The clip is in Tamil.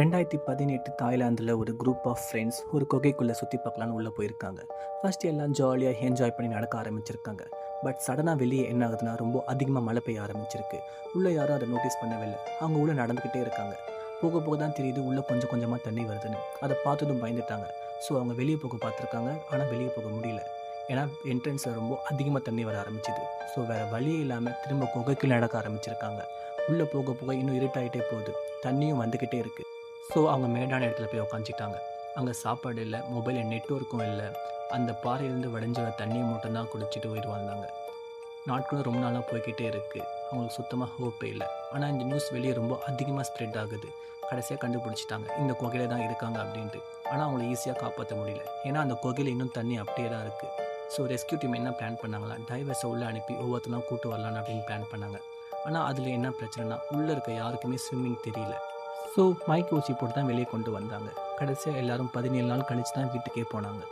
2018 தாய்லாந்தில் ஒரு குரூப் ஆஃப் ஃப்ரெண்ட்ஸ் ஒரு குகைக்குள்ளே சுற்றி பார்க்கலான்னு உள்ளே போயிருக்காங்க. ஃபர்ஸ்ட் எல்லாம் ஜாலியாக என்ஜாய் பண்ணி நடக்க ஆரம்பிச்சிருக்காங்க. பட் சடனாக வெளியே என்ன ஆகுதுன்னா ரொம்ப அதிகமாக மழை பெய்ய ஆரம்பிச்சிருக்கு. உள்ளே யாரும் அதை நோட்டீஸ் பண்ணவே இல்லை. அவங்க உள்ளே நடந்துக்கிட்டே இருக்காங்க. போக போக தான் தெரியுது உள்ளே கொஞ்சம் கொஞ்சமாக தண்ணி வருதுன்னு. அதை பார்த்ததும் பயந்துட்டாங்க. ஸோ அவங்க வெளியே போக பார்த்துருக்காங்க, ஆனால் வெளியே போக முடியல. ஏன்னா என்ட்ரன்ஸில் ரொம்ப அதிகமாக தண்ணி வர ஆரம்பிச்சிது. ஸோ வேறு வழியே இல்லாமல் திரும்ப குகைக்குள்ளே நடக்க ஆரம்பிச்சிருக்காங்க. உள்ளே போக போக இன்னும் இருட்டாகிட்டே போகுது. தண்ணியும் வந்துக்கிட்டே இருக்குது. ஸோ அவங்க மேடான இடத்துல போய் உக்காந்துட்டாங்க. அங்கே சாப்பாடு இல்லை, மொபைலில் நெட்வொர்க்கும் இல்லை. அந்த பாறையிலேருந்து வடிஞ்ச தண்ணியை மட்டும்தான் குடிச்சிட்டு உயிர் வாழ்ந்தாங்க. நாட்களும் ரொம்ப நாளாக போய்கிட்டே இருக்குது. அவங்களுக்கு சுத்தமாக ஹோப்பே இல்லை. ஆனால் இந்த நியூஸ் வெளியே ரொம்ப அதிகமாக ஸ்ப்ரெட் ஆகுது. கடைசியாக கண்டுபிடிச்சிட்டாங்க இந்த குகையில் தான் இருக்காங்க அப்படின்ட்டு. ஆனால் அவங்கள ஈஸியாக காப்பாற்ற முடியல. ஏன்னா அந்த குகையில் இன்னும் தண்ணி அப்படியே தான் இருக்குது. ஸோ ரெஸ்கியூ டீம் என்ன பிளான் பண்ணாங்களா, டைவர்ஸை உள்ளே அனுப்பி ஒவ்வொருத்தரும் கூட்டு வரலான்னு அப்படின்னு பிளான் பண்ணாங்க. ஆனால் அதில் என்ன பிரச்சனைனா உள்ளே இருக்க யாருக்குமே ஸ்விம்மிங் தெரியல. ஸோ மைக் ஊசி போட்டு தான் வெளியே கொண்டு வந்தாங்க. கடைசியாக எல்லோரும் 17 நாள் கழித்து தான் வீட்டுக்கே போனாங்க.